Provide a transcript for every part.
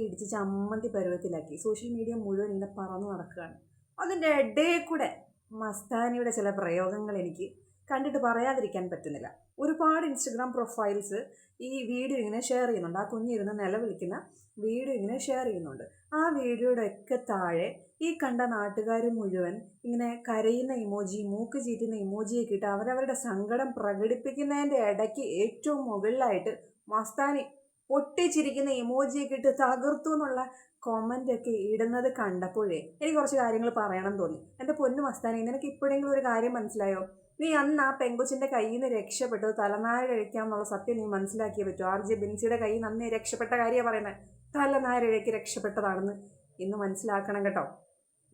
ഇടിച്ച് ചമ്മന്തി പരുവത്തിലാക്കി social media മുഴുവൻ ഇങ്ങനെ പറന്നു നടക്കുകയാണ്. അതിൻ്റെ ഇടയിൽ കൂടെ മസ്താനിയുടെ ചില പ്രയോഗങ്ങൾ എനിക്ക് കണ്ടിട്ട് പറയാതിരിക്കാൻ പറ്റുന്നില്ല. ഒരുപാട് ഇൻസ്റ്റഗ്രാം പ്രൊഫൈൽസ് ഈ വീഡിയോ ഇങ്ങനെ ഷെയർ ചെയ്യുന്നുണ്ട്. ആ കുഞ്ഞിരുന്ന് നിലവിളിക്കുന്ന വീഡിയോ ഇങ്ങനെ ഷെയർ ചെയ്യുന്നുണ്ട്. ആ വീഡിയോയുടെ ഒക്കെ താഴെ ഈ കണ്ട നാട്ടുകാർ മുഴുവൻ ഇങ്ങനെ കരയുന്ന ഇമോജി, മൂക്ക് ചീറ്റുന്ന ഇമോജിയൊക്കെ ഇട്ട് അവരവരുടെ സങ്കടം പ്രകടിപ്പിക്കുന്നതിൻ്റെ ഇടയ്ക്ക് ഏറ്റവും മുകളിലായിട്ട് മസ്താനി പൊട്ടിച്ചിരിക്കുന്ന ഇമോജിയൊക്കെ ഇട്ട് തകർത്തു എന്നുള്ള ഒക്കെ ഇടുന്നത് കണ്ടപ്പോഴേ എനിക്ക് കുറച്ച് കാര്യങ്ങൾ പറയണം തോന്നി. എൻ്റെ പൊന്നു മസ്താനി, നിനക്ക് ഇപ്പോഴെങ്കിലും ഒരു കാര്യം മനസ്സിലായോ? നീ അന്ന് ആ പെങ്കൊച്ചിൻ്റെ കയ്യിൽ നിന്ന് രക്ഷപ്പെട്ടത് തലനായ കഴിക്കാമെന്നുള്ള സത്യം നീ മനസ്സിലാക്കിയേ പറ്റൂ. RJ ബിൻസിയുടെ കയ്യിൽ നിന്ന് അന്ന് രക്ഷപ്പെട്ട കാര്യമാണ് പറയുന്നത്. തലനായ കഴിക്ക് രക്ഷപ്പെട്ടതാണെന്ന് ഇന്ന് മനസ്സിലാക്കണം കേട്ടോ.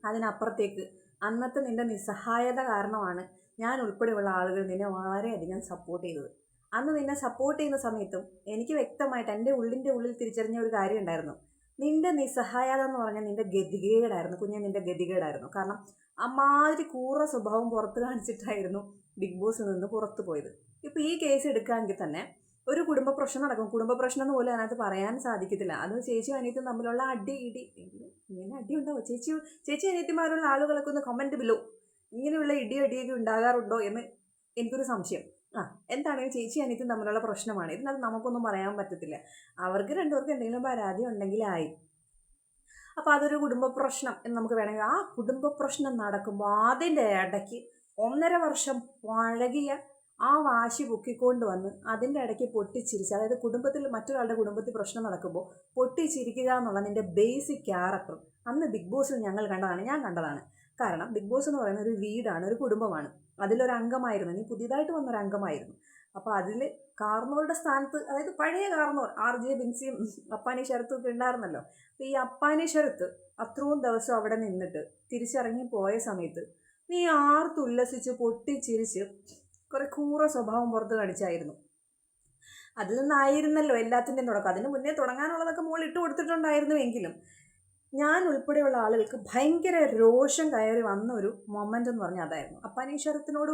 അതിനപ്പുറത്തേക്ക് അന്നത്തെ നിൻ്റെ നിസ്സഹായത കാരണമാണ് ഞാൻ ഉൾപ്പെടെയുള്ള ആളുകൾ നിന്നെ വളരെയധികം സപ്പോർട്ട് ചെയ്തത്. അന്ന് നിന്നെ സപ്പോർട്ട് ചെയ്യുന്ന സമയത്തും എനിക്ക് വ്യക്തമായിട്ട് എൻ്റെ ഉള്ളിൽ തിരിച്ചറിഞ്ഞ ഒരു കാര്യം ഉണ്ടായിരുന്നു. നിന്റെ നിസ്സഹായത എന്ന് പറഞ്ഞാൽ നിന്റെ ഗതികേടായിരുന്നു കുഞ്ഞെ, നിന്റെ ഗതികേടായിരുന്നു. കാരണം അമ്മാതിരി കൂറ സ്വഭാവം പുറത്ത് കാണിച്ചിട്ടായിരുന്നു ബിഗ് ബോസിൽ നിന്ന് പുറത്തു പോയത്. ഇപ്പോൾ ഈ കേസ് എടുക്കുകയാണെങ്കിൽ തന്നെ ഒരു കുടുംബ പ്രശ്നം നടക്കും. കുടുംബ പ്രശ്നം എന്ന് പോലും അതിനകത്ത് പറയാൻ സാധിക്കത്തില്ല. അത് ചേച്ചി അനിയത്തും തമ്മിലുള്ള ഇടി ഇങ്ങനെ അടി ഉണ്ടാവും. ചേച്ചി അനിയത്തിമാരുള്ള ആളുകളൊക്കെ ഒന്ന് കമൻറ്റ് ബിലോ, ഇങ്ങനെയുള്ള അടിയൊക്കെ ഉണ്ടാകാറുണ്ടോ എന്ന് എനിക്കൊരു സംശയം. എന്താണെങ്കിലും ചേച്ചി അനിയത്തും തമ്മിലുള്ള പ്രശ്നമാണ്. ഇതിനകത്ത് നമുക്കൊന്നും പറയാൻ പറ്റത്തില്ല. അവർക്ക് രണ്ടുപേർക്ക് എന്തെങ്കിലും പരാതി ഉണ്ടെങ്കിലായി. അപ്പോൾ അതൊരു കുടുംബ പ്രശ്നം എന്ന് നമുക്ക് വേണമെങ്കിൽ. ആ കുടുംബ പ്രശ്നം നടക്കുമ്പോൾ അതിൻ്റെ ഇടയ്ക്ക് 1.5 വർഷം പഴകിയ ആ വാശി പൊക്കിക്കൊണ്ട് വന്ന് അതിൻ്റെ ഇടയ്ക്ക് പൊട്ടിച്ചിരിച്ച്, അതായത് കുടുംബത്തിൽ മറ്റൊരാളുടെ കുടുംബത്തിൽ പ്രശ്നം നടക്കുമ്പോൾ പൊട്ടിച്ചിരിക്കുക എന്നുള്ള നിൻ്റെ ബേസിക് ക്യാരക്ടർ അന്ന് ബിഗ് ബോസിൽ ഞാൻ കണ്ടതാണ്. കാരണം ബിഗ് ബോസ് എന്ന് പറയുന്ന ഒരു വീടാണ്, ഒരു കുടുംബമാണ്. അതിലൊരു അംഗമായിരുന്നു, നീ പുതിയതായിട്ട് വന്നൊരു അംഗമായിരുന്നു. അപ്പോൾ അതിൽ കാർന്നോരുടെ സ്ഥാനത്ത്, അതായത് പഴയ കാർന്നോർ RJ ബിൻസിയും അപ്പാനി ശരത്തും ഒക്കെ ഉണ്ടായിരുന്നല്ലോ. അപ്പോൾ ഈ അപ്പാനി ശരത്ത് അത്രയും ദിവസം അവിടെ നിന്നിട്ട് തിരിച്ചിറങ്ങി പോയ സമയത്ത് നീ ആർത്തുല്ലസിച്ച് പൊട്ടിച്ചിരിച്ച് കുറെ കൂറ സ്വഭാവം പുറത്ത് കാണിച്ചായിരുന്നു. അതിൽ നിന്നായിരുന്നല്ലോ എല്ലാത്തിൻ്റെയും തുടക്കം. അതിന് മുന്നേ തുടങ്ങാനുള്ളതൊക്കെ മുകളിൽ ഇട്ട് കൊടുത്തിട്ടുണ്ടായിരുന്നുവെങ്കിലും ഞാൻ ഉൾപ്പെടെയുള്ള ആളുകൾക്ക് ഭയങ്കര രോഷം കയറി വന്ന ഒരു മൊമെൻ്റ് എന്ന് പറഞ്ഞാൽ അതായിരുന്നു. അപ്പാനീശ്വരത്തിനോട്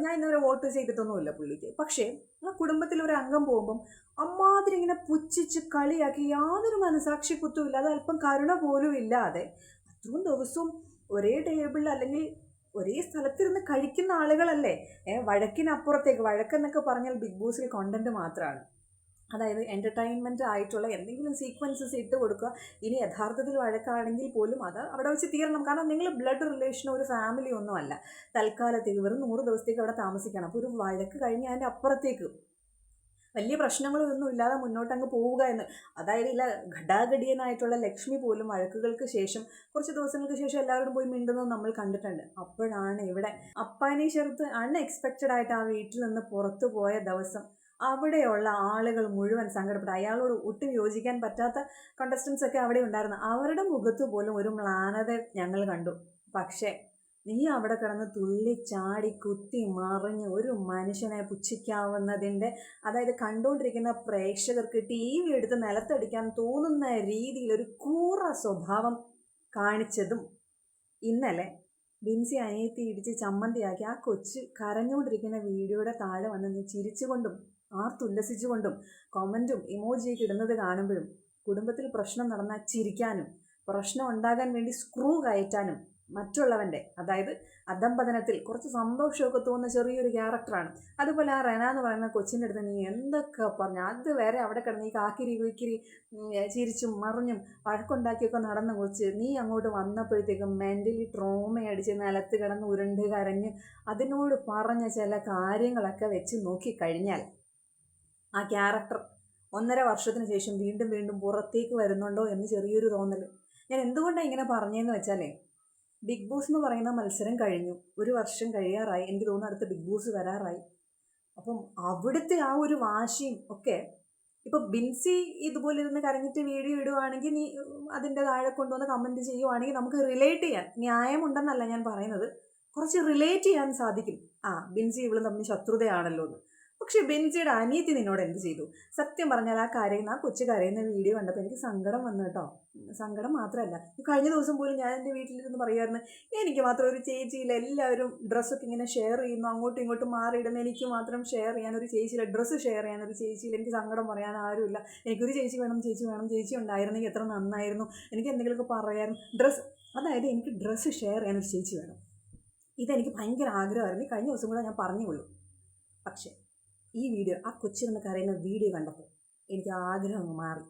ഞാൻ ഇന്നുവരെ വോട്ട് ചെയ്തിട്ടൊന്നുമില്ല പുള്ളിക്ക്. പക്ഷേ ആ കുടുംബത്തിലൊരു അംഗം പോകുമ്പം അമ്മാതിരി ഇങ്ങനെ പുച്ഛിച്ച് കളിയാക്കി യാതൊരു മനസാക്ഷി കുത്തും ഇല്ലാതെ അല്പം കരുണ പോലും ഇല്ലാതെ അത്രയും ദിവസവും ഒരേ ടേബിളിൽ അല്ലെങ്കിൽ ഒരേ സ്ഥലത്തിരുന്ന് കഴിക്കുന്ന ആളുകളല്ലേ. വഴക്കിനപ്പുറത്തേക്ക്, വഴക്കെന്നൊക്കെ പറഞ്ഞാൽ ബിഗ് ബോസിൽ കോണ്ടന്റ് മാത്രമാണ്. അതായത് എൻ്റർടൈൻമെൻറ്റ് ആയിട്ടുള്ള എന്തെങ്കിലും സീക്വൻസസ് ഇട്ട് കൊടുക്കുക. ഇനി യഥാർത്ഥത്തിൽ വഴക്കാണെങ്കിൽ പോലും അത് അവിടെ വെച്ച് തീരണം. കാരണം നിങ്ങൾ ബ്ലഡ് റിലേഷനോ ഒരു ഫാമിലി ഒന്നും അല്ല. തൽക്കാലത്തേക്ക് വെറും 100 ദിവസത്തേക്ക് അവിടെ താമസിക്കണം. അപ്പോൾ ഒരു വഴക്ക് കഴിഞ്ഞ് അതിൻ്റെ അപ്പുറത്തേക്ക് വലിയ പ്രശ്നങ്ങളൊന്നും ഇല്ലാതെ മുന്നോട്ടങ്ങ് പോവുക എന്ന്. അതായത് ഇല്ല, ഘടാഘടിയനായിട്ടുള്ള ലക്ഷ്മി പോലും വഴക്കുകൾക്ക് ശേഷം കുറച്ച് ദിവസങ്ങൾക്ക് ശേഷം എല്ലാവരും പോയി മിണ്ടുന്നത് നമ്മൾ കണ്ടിട്ടുണ്ട്. അപ്പോഴാണ് ഇവിടെ അപ്പാനി ശരത്ത് അൺഎക്സ്പെക്റ്റഡ് ആയിട്ട് ആ വീട്ടിൽ നിന്ന് പുറത്തു പോയ ദിവസം അവിടെയുള്ള ആളുകൾ മുഴുവൻ സങ്കടപ്പെട്ടു. അയാളോട് ഒട്ടും യോജിക്കാൻ പറ്റാത്ത കണ്ടസ്റ്റൻസ് ഒക്കെ അവിടെ ഉണ്ടായിരുന്നു. അവരുടെ മുഖത്ത് പോലും ഒരു മ്ലാനത ഞങ്ങൾ കണ്ടു. പക്ഷേ നീ അവിടെ കിടന്ന് തുള്ളി ചാടി കുത്തി മറിഞ്ഞ് ഒരു മനുഷ്യനെ പുച്ഛിക്കാവുന്നതിൻ്റെ, അതായത് കണ്ടുകൊണ്ടിരിക്കുന്ന പ്രേക്ഷകർക്ക് TV എടുത്ത് നിലത്തടിക്കാൻ തോന്നുന്ന രീതിയിൽ ഒരു കൂറ സ്വഭാവം കാണിച്ചതും ഇന്നലെ ബിൻസി അനിയത്തി ഇടിച്ച് ചമ്മന്തിയാക്കി ആ കൊച്ച് കരഞ്ഞുകൊണ്ടിരിക്കുന്ന വീഡിയോയുടെ താഴെ വന്ന് നീ ചിരിച്ചുകൊണ്ടും ആർത്തുല്ലസിച്ചുകൊണ്ടും കമൻറ്റും ഇമോജിയൊക്കെ ഇടുന്നത് കാണുമ്പോഴും കുടുംബത്തിൽ പ്രശ്നം നടന്നാൽ ചിരിക്കാനും പ്രശ്നം ഉണ്ടാകാൻ വേണ്ടി സ്ക്രൂ കയറ്റാനും മറ്റുള്ളവൻ്റെ, അതായത് അധംപതനത്തിൽ കുറച്ച് സന്തോഷമൊക്കെ തോന്നുന്ന ചെറിയൊരു ക്യാരക്ടറാണ്. അതുപോലെ ആ റെന എന്ന് പറയുന്ന കൊച്ചിൻ്റെ അടുത്ത് നീ എന്തൊക്കെ പറഞ്ഞു, അത് വേറെ അവിടെ കിടന്ന് ഈ കാക്കിരി കുക്കിരി ചിരിച്ചും മറിഞ്ഞും വഴക്കുണ്ടാക്കിയൊക്കെ നടന്ന കൊച്ച് നീ അങ്ങോട്ട് വന്നപ്പോഴത്തേക്കും മെൻ്റലി ട്രോമയടിച്ച് നിലത്ത് കിടന്ന് ഉരുണ്ട് കരഞ്ഞ് അതിനോട് പറഞ്ഞ ചില കാര്യങ്ങളൊക്കെ വെച്ച് നോക്കിക്കഴിഞ്ഞാൽ ആ ക്യാരക്ടർ 1.5 വർഷത്തിന് ശേഷം വീണ്ടും പുറത്തേക്ക് വരുന്നുണ്ടോ എന്ന് ചെറിയൊരു തോന്നൽ. ഞാൻ എന്തുകൊണ്ടാണ് ഇങ്ങനെ പറഞ്ഞതെന്ന് വെച്ചാലേ, ബിഗ് ബോസ് എന്ന് പറയുന്ന മത്സരം കഴിഞ്ഞു, 1 വർഷം കഴിയാറായി. എനിക്ക് തോന്നുന്നു അടുത്ത ബിഗ് ബോസ് വരാറായി. അപ്പം അവിടുത്തെ ആ ഒരു വാശിയും ഒക്കെ ഇപ്പം ബിൻസി ഇതുപോലെ ഇരുന്ന് കരഞ്ഞിട്ട് വീഡിയോ ഇടുവാണെങ്കിൽ നീ അതിൻ്റെ താഴെ കൊണ്ടുവന്ന് കമൻറ്റ് ചെയ്യുവാണെങ്കിൽ നമുക്ക് റിലേറ്റ് ചെയ്യാൻ, ന്യായമുണ്ടെന്നല്ല ഞാൻ പറയുന്നത്, കുറച്ച് റിലേറ്റ് ചെയ്യാൻ സാധിക്കും. ബിൻസി ഇവളും തമ്മിൽ ശത്രുതയാണല്ലോ എന്ന്. പക്ഷെ ബെൻസിയുടെ അനിയത്തി നിന്നോട് എന്ത് ചെയ്തു? സത്യം പറഞ്ഞാൽ ആ കൊച്ചു കരയുന്ന വീഡിയോ കണ്ടപ്പോൾ എനിക്ക് സങ്കടം വന്നു കേട്ടോ. സങ്കടം മാത്രമല്ല, ഈ കഴിഞ്ഞ ദിവസം പോലും ഞാൻ എൻ്റെ വീട്ടിലിരുന്ന് പറയുമായിരുന്നു, എനിക്ക് മാത്രം ഒരു ചേച്ചിയില്ല, എല്ലാവരും ഡ്രസ്സൊക്കെ ഇങ്ങനെ ഷെയർ ചെയ്യുന്നു, അങ്ങോട്ടും ഇങ്ങോട്ടും മാറിയിടുന്നു, എനിക്ക് മാത്രം ഷെയർ ചെയ്യാൻ ഒരു ചേച്ചിയില്ല, ഡ്രസ്സ് ഷെയർ ചെയ്യാൻ ഒരു ചേച്ചിയില്ല, എനിക്ക് സങ്കടം പറയാൻ ആരുമില്ല, എനിക്കൊരു ചേച്ചി വേണം, ചേച്ചി ഉണ്ടായിരുന്നെങ്കിൽ എത്ര നന്നായിരുന്നു, എനിക്ക് എന്തെങ്കിലുമൊക്കെ പറയായിരുന്നു. അതായത് എനിക്ക് ഡ്രസ്സ് ഷെയർ ചെയ്യാൻ ഒരു ചേച്ചി വേണം. ഇതെനിക്ക് ഭയങ്കര ആഗ്രഹമായിരുന്നു. കഴിഞ്ഞ ദിവസം കൂടെ ഞാൻ പറഞ്ഞുള്ളൂ. പക്ഷേ ഈ വീഡിയോ, ആ കൊച്ചിരുന്ന് കരയുന്ന വീഡിയോ കണ്ടപ്പോൾ എനിക്ക് ആഗ്രഹം അങ്ങ് മാറി.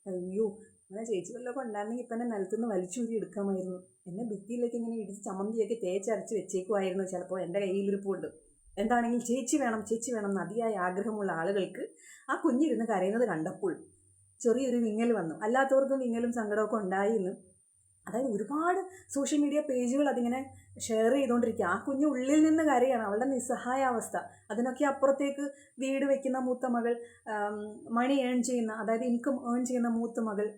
അയ്യോ, അങ്ങനെ ചേച്ചി വല്ലതൊക്കെ ഉണ്ടായിരുന്നെങ്കിൽ ഇപ്പം എന്നെ നിലത്തുനിന്ന് വലിച്ചൂരി എടുക്കാമായിരുന്നു. എന്നെ ഭിത്തിയിലേക്ക് ഇങ്ങനെ ഇടിച്ച് ചമ്മന്തിയൊക്കെ തേച്ചരച്ച് വെച്ചേക്കുമായിരുന്നു. ചിലപ്പോൾ എൻ്റെ കയ്യിലിരിപ്പുണ്ട്. എന്താണെങ്കിലും ചേച്ചി വേണം എന്ന് അതിയായ ആഗ്രഹമുള്ള ആളുകൾക്ക് ആ കുഞ്ഞിരുന്ന് കരയുന്നത് കണ്ടപ്പോൾ ചെറിയൊരു വിങ്ങൽ വന്നു. അല്ലാത്തവർക്കും വിങ്ങലും സങ്കടമൊക്കെ ഉണ്ടായിരുന്നു. അതായത് ഒരുപാട് സോഷ്യൽ മീഡിയ പേജുകൾ അതിങ്ങനെ ഷെയർ ചെയ്തുകൊണ്ടിരിക്കുക. ആ കുഞ്ഞ് ഉള്ളിൽ നിന്ന് കരയാണ്, അവളുടെ നിസ്സഹായാവസ്ഥ. അതിനൊക്കെ അപ്പുറത്തേക്ക് വീട് വെക്കുന്ന മൂത്ത മകൾ, മണി ഏൺ ചെയ്യുന്ന, അതായത് ഇൻകം ഏൺ ചെയ്യുന്ന മൂത്ത മകൾ,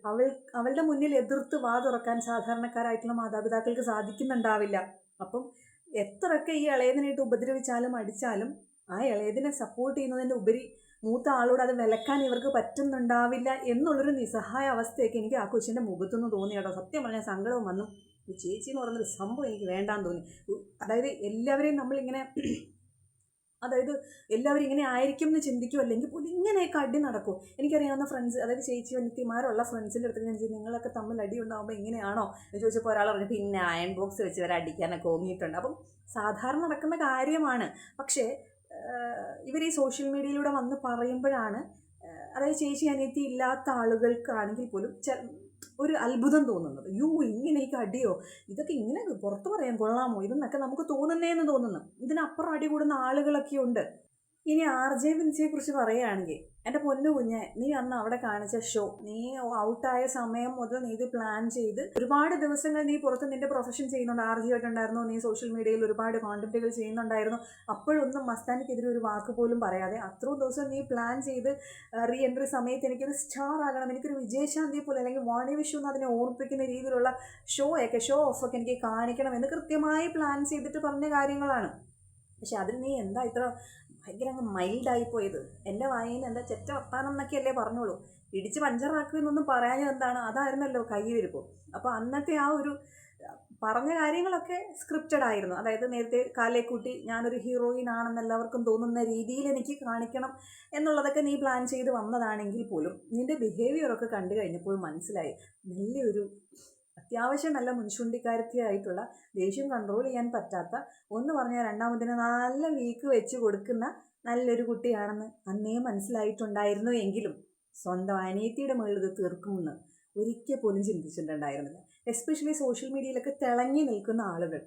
അവളുടെ മുന്നിൽ എതിർത്ത് വാ തുറക്കാൻ സാധാരണക്കാരായിട്ടുള്ള മാതാപിതാക്കൾക്ക് സാധിക്കുന്നുണ്ടാവില്ല. അപ്പം എത്രയൊക്കെ ഈ ഇളയതിനായിട്ട് ഉപദ്രവിച്ചാലും അടിച്ചാലും ആ ഇളയതിനെ സപ്പോർട്ട് ചെയ്യുന്നതിൻ്റെ ഉപരി മൂത്ത ആളോട് അത് വിലക്കാൻ ഇവർക്ക് പറ്റുന്നുണ്ടാവില്ല എന്നുള്ളൊരു നിസ്സഹായ അവസ്ഥയൊക്കെ എനിക്ക് ആ കൊച്ചിൻ്റെ മുഖത്തുനിന്ന് തോന്നി കേട്ടോ. സത്യം പറഞ്ഞാൽ സങ്കടവും വന്നു. ഈ ചേച്ചി എന്ന് പറയുന്നൊരു സംഭവം എനിക്ക് വേണ്ടാന്ന് തോന്നി. അതായത് എല്ലാവരെയും നമ്മളിങ്ങനെ, അതായത് എല്ലാവരും ഇങ്ങനെ ആയിരിക്കും എന്ന് ചിന്തിക്കും, അല്ലെങ്കിൽ പോലും ഇങ്ങനെയൊക്കെ അടി നടക്കും. എനിക്കറിയാവുന്ന ഫ്രണ്ട്സ്, അതായത് ചേച്ചി വനിത്തിമാരുള്ള ഫ്രണ്ട്സിൻ്റെ അടുത്ത് ഞാൻ ചോദിച്ചു, നിങ്ങളൊക്കെ തമ്മിൽ അടി ഉണ്ടാകുമ്പോൾ ഇങ്ങനെയാണോ എന്ന് ചോദിച്ചപ്പോൾ ഒരാൾ പറഞ്ഞു, പിന്നെ അയൺ ബോക്സ് വെച്ച് വരെ അടിക്കാനൊക്കെ ഓങ്ങിയിട്ടുണ്ട്. അപ്പം സാധാരണ നടക്കുന്ന കാര്യമാണ്. പക്ഷേ ഇവർ ഈ സോഷ്യൽ മീഡിയയിലൂടെ വന്ന് പറയുമ്പോഴാണ്, അതായത് ചേച്ചി അനിയത്തി ഇല്ലാത്ത ആളുകൾക്കാണെങ്കിൽ പോലും ഒരു അത്ഭുതം തോന്നുന്നത്. ഇങ്ങനെയൊക്കെ അടിയോ, ഇതൊക്കെ ഇങ്ങനെ പുറത്ത് പറയാൻ കൊള്ളാമോ ഇതെന്നൊക്കെ നമുക്ക് തോന്നുന്നേന്ന് തോന്നുന്നു. ഇതിനപ്പുറം അടി കൂടുന്ന ആളുകളൊക്കെ ഉണ്ട്. ഇനി RJ ബിൻസിയെ കുറിച്ച് പറയുകയാണെങ്കിൽ, എൻ്റെ പൊന്നു കുഞ്ഞെ, നീ അന്ന് അവിടെ കാണിച്ച ഷോ, നീ ഔട്ടായ സമയം മുതൽ നീ ഇത് പ്ലാൻ ചെയ്ത് ഒരുപാട് ദിവസങ്ങൾ നീ പുറത്ത് നിന്റെ പ്രൊഫഷൻ ചെയ്യുന്നുണ്ട്. RJ ആയിട്ടുണ്ടായിരുന്നു, നീ സോഷ്യൽ മീഡിയയിൽ ഒരുപാട് കോണ്ടന്റുകൾ ചെയ്യുന്നുണ്ടായിരുന്നു. അപ്പോഴൊന്നും മസ്താനിക്കെതിരെ ഒരു വാക്ക് പോലും പറയാതെ അത്രയും ദിവസം നീ പ്ലാൻ ചെയ്ത് റീ എൻട്രി സമയത്ത് എനിക്കൊരു സ്റ്റാർ ആകണം, എനിക്കൊരു വിജയശാന്തി പോലെ അല്ലെങ്കിൽ വാണി വിഷു എന്ന് അതിനെ ഓർപ്പിക്കുന്ന രീതിയിലുള്ള ഷോ ഓഫൊക്കെ എനിക്ക് കാണിക്കണം എന്ന് കൃത്യമായി പ്ലാൻ ചെയ്തിട്ട് പറഞ്ഞ കാര്യങ്ങളാണ്. പക്ഷെ അതിൽ നീ എന്താ ഇത്ര ഭയങ്കര അങ്ങ് മൈൽഡായിപ്പോയത്? എൻ്റെ വായന എന്താ ചെറ്റ വർത്താനം എന്നൊക്കെയല്ലേ പറഞ്ഞോളൂ. ഇടിച്ച് പഞ്ചറാക്കുമെന്നൊന്നും പറയാഞ്ഞത് എന്താണ്? അതായിരുന്നല്ലോ കയ്യിലിരിപ്പോൾ. അപ്പോൾ അന്നത്തെ ആ ഒരു പറഞ്ഞ കാര്യങ്ങളൊക്കെ സ്ക്രിപ്റ്റഡ് ആയിരുന്നു. അതായത് നേരത്തെ കാലേക്കൂട്ടി ഞാനൊരു ഹീറോയിൻ ആണെന്ന് എല്ലാവർക്കും തോന്നുന്ന രീതിയിൽ എനിക്ക് കാണിക്കണം എന്നുള്ളതൊക്കെ നീ പ്ലാൻ ചെയ്ത് വന്നതാണെങ്കിൽ പോലും നിൻ്റെ ബിഹേവിയറൊക്കെ കണ്ടു കഴിഞ്ഞപ്പോൾ മനസ്സിലായി, നല്ലൊരു അത്യാവശ്യം നല്ല മുൻചൂണ്ടിക്കാരത്തിയായിട്ടുള്ള, ദേഷ്യം കൺട്രോൾ ചെയ്യാൻ പറ്റാത്ത, ഒന്ന് പറഞ്ഞാൽ രണ്ടാമതിന് നല്ല വീക്ക് വെച്ച് കൊടുക്കുന്ന നല്ലൊരു കുട്ടിയാണെന്ന് അന്നേ മനസ്സിലായിട്ടുണ്ടായിരുന്നു. എങ്കിലും സ്വന്തം അനിയത്തിയുടെ മുകളിൽ ഇത് തീർക്കുമെന്ന് ഒരിക്കൽ പോലും ചിന്തിച്ചിട്ടുണ്ടായിരുന്നില്ല. എസ്പെഷ്യലി സോഷ്യൽ മീഡിയയിലൊക്കെ തിളങ്ങി നിൽക്കുന്ന ആളുകൾ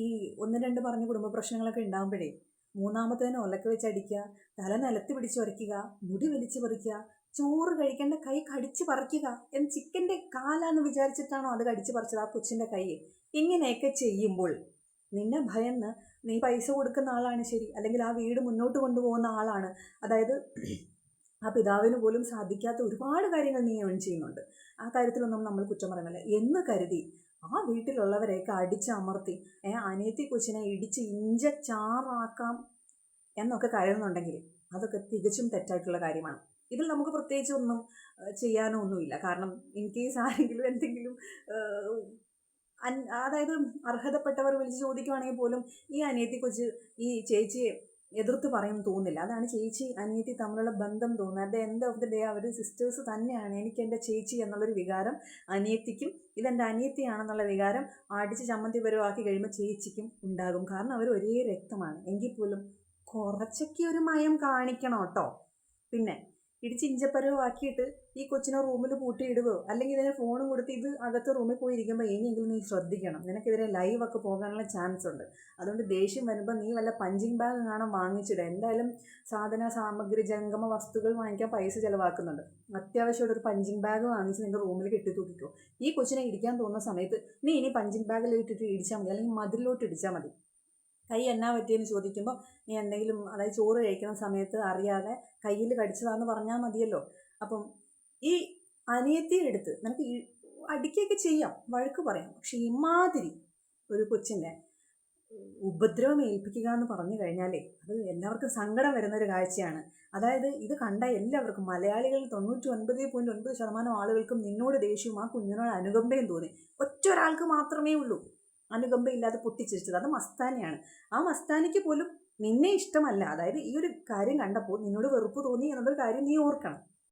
ഈ 1-2 പറഞ്ഞ കുടുംബ പ്രശ്നങ്ങളൊക്കെ ഉണ്ടാകുമ്പോഴേ മൂന്നാമത്തേനെ ഒലക്ക വെച്ച് അടിക്കുക, തല നിലത്ത് പിടിച്ച് വരയ്ക്കുക, മുടി വലിച്ചു പറിക്കുക, ചോറ് കഴിക്കേണ്ട കൈ കടിച്ച് പറിക്കുക, ചിക്കൻ്റെ കാലാന്ന് വിചാരിച്ചിട്ടാണോ അത് കടിച്ച് പറിച്ചത് ആ കൊച്ചിൻ്റെ കൈ? ഇങ്ങനെയൊക്കെ ചെയ്യുമ്പോൾ നിന്നെ ഭയന്ന് നീ പൈസ കൊടുക്കുന്ന ആളാണ് ശരി, അല്ലെങ്കിൽ ആ വീട് മുന്നോട്ട് കൊണ്ടുപോകുന്ന ആളാണ്, അതായത് ആ പിതാവിന് പോലും സാധിക്കാത്ത ഒരുപാട് കാര്യങ്ങൾ നീ ഏൺ ചെയ്യുന്നുണ്ട്, ആ കാര്യത്തിലൊന്നും നമ്മൾ കുറ്റം പറയുന്നില്ല എന്ന് കരുതി ആ വീട്ടിലുള്ളവരെയൊക്കെ അടിച്ചമർത്തി അനിയത്തി കൊച്ചിനെ ഇടിച്ച് ഇഞ്ചച്ചാറാക്കാം എന്നൊക്കെ കരുതുന്നുണ്ടെങ്കിൽ അതൊക്കെ തികച്ചും തെറ്റായിട്ടുള്ള കാര്യമാണ്. ഇതിൽ നമുക്ക് പ്രത്യേകിച്ച് ഒന്നും ചെയ്യാനോ ഒന്നുമില്ല. കാരണം ഇൻ കേസ് ആരെങ്കിലും എന്തെങ്കിലും അതായത് അർഹതപ്പെട്ടവർ വിളിച്ച് ചോദിക്കുവാണെങ്കിൽ പോലും ഈ അനിയത്തി കൊച്ച് ഈ ചേച്ചിയെ എതിർത്ത് പറയും തോന്നില്ല. അതാണ് ചേച്ചി അനിയത്തി തമ്മിലുള്ള ബന്ധം തോന്നുന്നത്. At the end of the day അവർ സിസ്റ്റേഴ്സ് തന്നെയാണ്. എനിക്ക് എൻ്റെ ചേച്ചി എന്നുള്ളൊരു വികാരം അനിയത്തിക്കും, ഇതെൻ്റെ അനിയത്തിയാണെന്നുള്ള വികാരം അടിച്ച് ചമ്മന്തി പരുവാക്കി കഴിയുമ്പോൾ ചേച്ചിക്കും ഉണ്ടാകും. കാരണം അവർ ഒരേ രക്തമാണ്. എങ്കിൽ പോലും കുറച്ചൊക്കെ ഒരു മയം കാണിക്കണം കേട്ടോ. പിന്നെ ഇടിച്ച് ഇഞ്ചപ്പരുവാക്കിയിട്ട് ഈ കൊച്ചിനെ റൂമിൽ പൂട്ടിയിടുകയോ അല്ലെങ്കിൽ ഇതിനെ ഫോണും കൊടുത്ത് ഇത് അകത്ത് റൂമിൽ പോയിരിക്കുമ്പോൾ ഇനിയെങ്കിലും നീ ശ്രദ്ധിക്കണം. നിനക്കെതിരെ ലൈവൊക്കെ പോകാനുള്ള ചാൻസ് ഉണ്ട്. അതുകൊണ്ട് ദേഷ്യം വരുമ്പോൾ നീ വല്ല പഞ്ചിങ് ബാഗ് കാണാൻ വാങ്ങിച്ചിടുക. എന്തായാലും സാധന സാമഗ്രി ജംഗമ വസ്തുക്കൾ വാങ്ങിക്കാൻ പൈസ ചിലവാക്കുന്നുണ്ട്. അത്യാവശ്യമായിട്ട് ഒരു പഞ്ചിങ് ബാഗ് വാങ്ങിച്ച് നിൻ്റെ റൂമിൽ കെട്ടി തൂക്കിക്കോ. ഈ കൊച്ചിനെ ഇടിക്കാൻ തോന്നുന്ന സമയത്ത് നീ ഇനി പഞ്ചിങ് ബാഗിൽ ഇട്ടിട്ട് ഇടിച്ചാൽ മതി, അല്ലെങ്കിൽ മതിലോട്ട് ഇടിച്ചാൽ മതി. കൈ എന്നാ പറ്റിയെന്ന് ചോദിക്കുമ്പോൾ നീ എന്തെങ്കിലും, അതായത് ചോറ് കഴിക്കുന്ന സമയത്ത് അറിയാതെ കയ്യിൽ കടിച്ചതാണെന്ന് പറഞ്ഞാൽ മതിയല്ലോ. അപ്പം ഈ അനിയത്തിയെ എടുത്ത് നിനക്ക് അടിക്കുകയൊക്കെ ചെയ്യാം, വഴക്ക് പറയാം. പക്ഷെ ഇമാതിരി ഒരു കൊച്ചിൻ്റെ ഉപദ്രവം ഏൽപ്പിക്കുക എന്ന് പറഞ്ഞു കഴിഞ്ഞാലേ അത് എല്ലാവർക്കും സങ്കടം വരുന്നൊരു കാഴ്ചയാണ്. അതായത് ഇത് കണ്ട എല്ലാവർക്കും മലയാളികളിൽ 99.9% ആളുകൾക്കും നിന്നോട് ദേഷ്യവും ആ കുഞ്ഞിനോട് അനുകമ്പയും തോന്നി. ഒറ്റ ഒരാൾക്ക് മാത്രമേ ഉള്ളൂ അനുകമ്പയില്ലാതെ പൊട്ടിച്ചിരിച്ചത്, അത് മസ്താനിയാണ്. ആ മസ്താനിക്ക് പോലും നിന്നെ ഇഷ്ടമല്ല. അതായത് ഈ ഒരു കാര്യം കണ്ടപ്പോൾ നിന്നോട് വെറുപ്പ് തോന്നി എന്നുള്ളൊരു കാര്യം നീ ഓർക്കണം.